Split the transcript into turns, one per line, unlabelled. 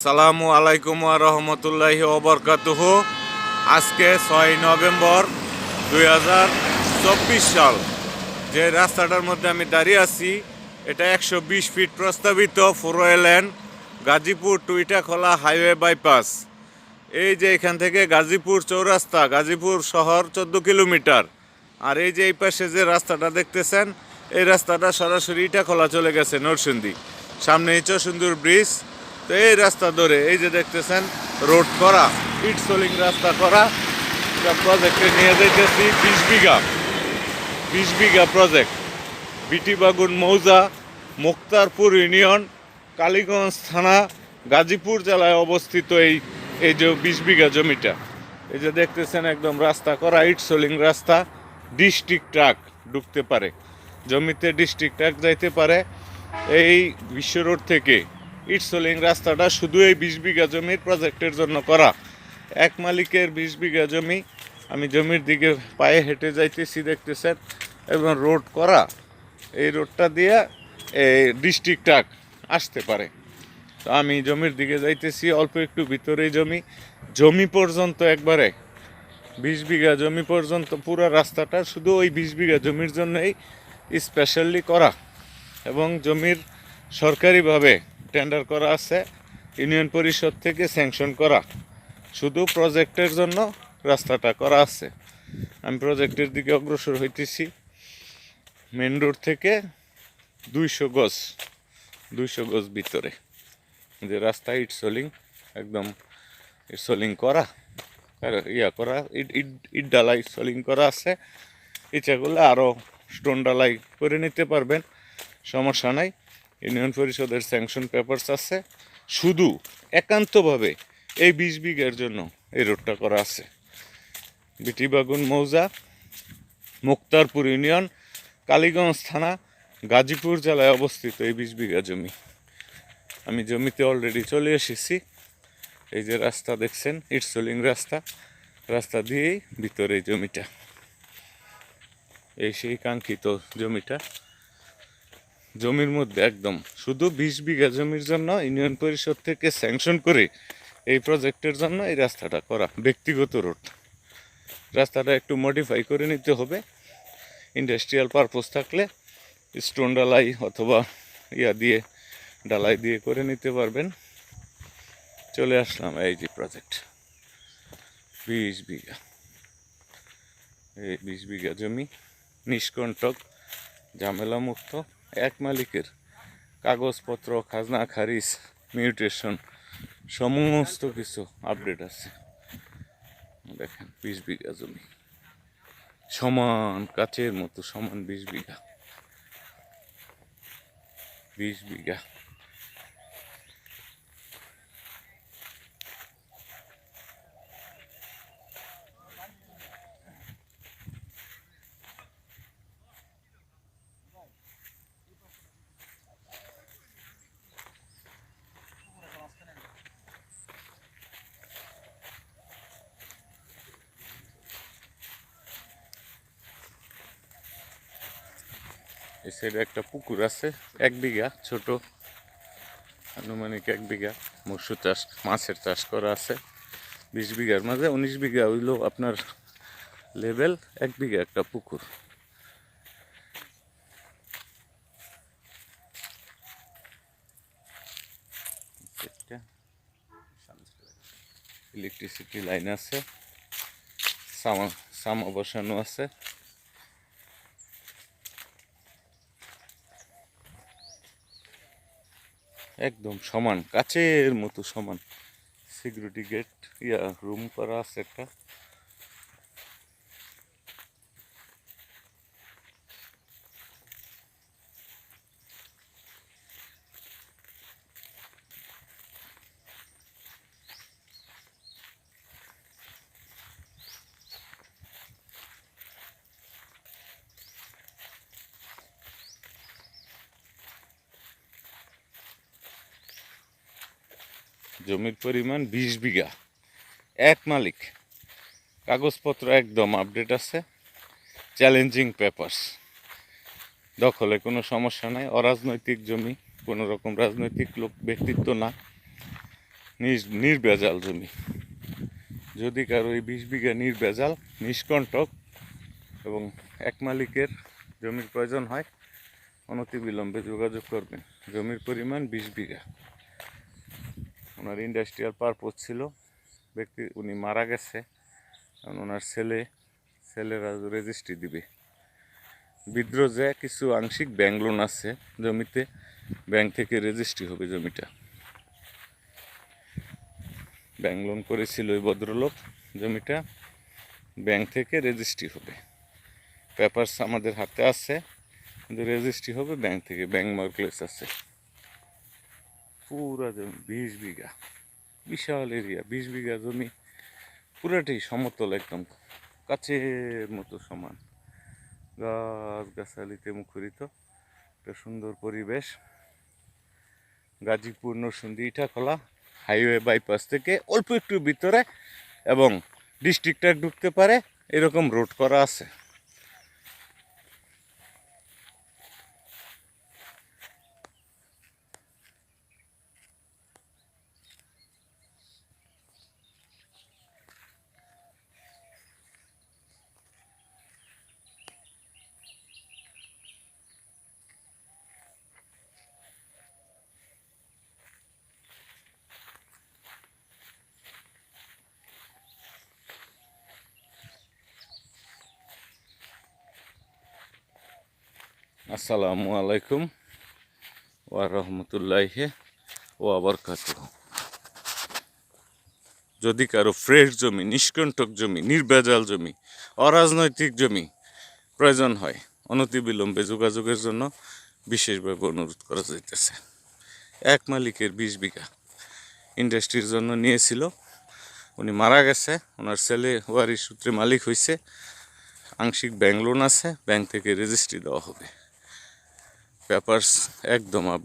আসসালামু আলাইকুম ওয়া রাহমাতুল্লাহি ওয়া বারাকাতুহু। আজকে 6 নভেম্বর 2024 সাল। যে রাস্তাটার মধ্যে আমি দাঁড়িয়ে আছি এটা 120 ফিট প্রস্তাবিত 4 lane Gazipur to Itakhola highway bypass. এই যে এখান থেকে গাজীপুর চৌরাস্তা, গাজীপুর শহর 14 কিলোমিটার। আর এই যে এই পাশে যে রাস্তাটা দেখতেছেন এই রাস্তাটা সরাসরি ইটাখোলা চলে গেছে নরসিংদী। সামনে চরসুন্দর ব্রিজ। তো এই রাস্তা ধরে এই যে দেখতেছেন রোড করা, ইট সোলিং রাস্তা করা। এটা প্রজেক্টে নিয়ে যাইতেছি 20 বিঘা প্রজেক্ট। বিটিবাগুন মৌজা, মুক্তারপুর ইউনিয়ন, কালীগঞ্জ থানা, গাজীপুর জেলায় অবস্থিত এই এই যে 20 বিঘা জমিটা। এই যে দেখতেছেন একদম রাস্তা করা, ইট সোলিং রাস্তা। ডিস্ট্রিক্ট ট্রাক ঢুকতে পারে জমিতে, ডিস্ট্রিক্ট ট্রাক যাইতে পারে এই বিশ্ব রোড থেকে। ইট সোলিং রাস্তাটা শুধু এই 20 বিঘা জমির প্রজেক্টের জন্য করা। এক মালিকের 20 বিঘা জমি। আমি জমির দিকে পায়ে হেঁটে যাইতেছি দেখতেছেন, এবং রোড করা। এই রোডটা দিয়ে ডিস্ট্রিক্ট ট্রাক আসতে পারে। তো আমি জমির দিকে যাইতেছি, অল্প একটু ভিতরেই জমি পর্যন্ত একবারে 20 বিঘা জমি পর্যন্ত পুরো রাস্তাটা শুধু ওই 20 বিঘা জমির জন্যই স্পেশালি করা। এবং জমির সরকারিভাবে টেন্ডার করা আছে, ইউনিয়ন পরিষদ থেকে স্যাংশন করা। শুধু প্রজেক্টের জন্য রাস্তাটা করা আছে। আমি প্রজেক্টের দিকে অগ্রসর হইতেছি। মেন রোড থেকে 200 গজ ভিতরে যে রাস্তা ইট সোলিং, একদম ইট সোলিং করা, করা ইট ডালাই সোলিং করা আছে। ইচ্ছা করলে আরও স্টোন ডালাই করে নিতে পারবেন, সমস্যা নাই। ইউনিয়ন পরিষদের স্যাংশন পেপারস আছে। শুধু একান্তভাবে এই 20 বিঘার জন্য এই রোডটা করা আছে। বিটিবাগুন মৌজা, মুক্তারপুর ইউনিয়ন, কালীগঞ্জ থানা, গাজীপুর জেলায় অবস্থিত এই 20 বিঘা জমি। আমি জমিতে অলরেডি চলে এসেছি। এই যে রাস্তা দেখছেন, ইট সোলিং রাস্তা দিয়েই ভিতরে জমিটা। এই সেই কাঙ্ক্ষিত জমিটা। জমির মধ্যে একদম শুধু 20 বিঘা জমির জন্য ইউনিয়ন পরিষদ থেকে স্যাংশন করে এই প্রজেক্টের জন্য এই রাস্তাটা করা। ব্যক্তিগত রোড। রাস্তাটা একটু মডিফাই করে নিতে হবে। ইন্ডাস্ট্রিয়াল পারপোজ থাকলে স্টোন ডালাই অথবা ডালাই দিয়ে করে নিতে পারবেন। চলে আসলাম এই যে প্রজেক্ট 20 বিঘা। এই 20 বিঘা জমি নিষ্কণ্টক, ঝামেলা মুক্ত, এক মালিকের। কাগজপত্র, খাজনা খারিজ, মিউটেশন সমস্ত কিছু আপডেট আছে। দেখেন 20 বিঘা জমি সমান কাচের মতো সমান 20 বিঘা। 20 বিঘা। এই সাইডে একটা পুকুর আছে 1 বিঘা, ছোট আনুমানিক 1 বিঘা। মৎস্য চাষ, মাছের চাষ করা আছে। 20 বিঘার মাঝে 19 বিঘা হইল আপনার লেভেল, 1 বিঘা একটা পুকুর। ইলেকট্রিসিটি লাইন আছে, সামা বসানো আছে। একদম সমান, কাচের মতো সমান। সিকিউরিটি গেট, রুম করা আছে একটা। জমির পরিমাণ 20 বিঘা, এক মালিক। কাগজপত্র একদম আপডেট আছে। Challenging papers. দখলে কোনো সমস্যা নাই। অরাজনৈতিক জমি, কোনো রকম রাজনৈতিক ব্যক্তিত্ব না। নির্ভেজাল জমি। যদি কারো এই 20 বিঘা নির্ভেজাল নিষ্কণ্টক এবং এক মালিকের জমির প্রয়োজন হয়, অনতিবিলম্বে যোগাযোগ করবেন। জমির পরিমাণ 20 বিঘা। ওনার ইন্ডাস্ট্রিয়াল পারপোজ ছিল, উনি মারা গেছে, কারণ ওনার ছেলেরা রেজিস্ট্রি দিবে। বিদ্রোহে কিছু আংশিক ব্যাংক লোন আছে জমিতে, ব্যাংক থেকে রেজিস্ট্রি হবে জমিটা। ব্যাংক লোন করেছিল ওই ভদ্রলোক, জমিটা ব্যাংক থেকে রেজিস্ট্রি হবে। পেপারস আমাদের হাতে আছে, কিন্তু রেজিস্ট্রি হবে ব্যাংক থেকে, ব্যাংক মার্কেটস আছে। পুরা জমি 20 বিঘা, বিশাল এরিয়া। 20 বিঘা জমি পুরাটাই সমতল, একদম কাছের মতো সমান, গাছগাছালিতে মুখরিত একটা সুন্দর পরিবেশ। গাজীপুর নরসিংদী ইটাখলা হাইওয়ে বাইপাস থেকে অল্প একটু ভিতরে এবং ডিস্ট্রিক্টটা ঢুকতে পারে এরকম রোড করা আছে। আসসালামু আলাইকুম ওয়া রাহমাতুল্লাহি ওয়া বারাকাতুহু। যদি কারো ফ্রেশ জমি, নিষ্কণ্টক জমি, নির্ভেজাল জমি, অরাজনৈতিক জমি প্রয়োজন হয়, অনতিবিলম্বে যোগাযোগের জন্য বিশেষভাবে অনুরোধ করা যাইতেছে। এক মালিকের 20 বিঘা ইন্ডাস্ট্রির জন্য নিয়েছিল, উনি মারা গেছে, ওনার ছেলে ওয়ারিশ সূত্রে মালিক হয়েছে। আংশিক ব্যাংক লোন আছে, ব্যাংক থেকে রেজিস্ট্রি দেওয়া হবে। পেপারস একদম আপডেট।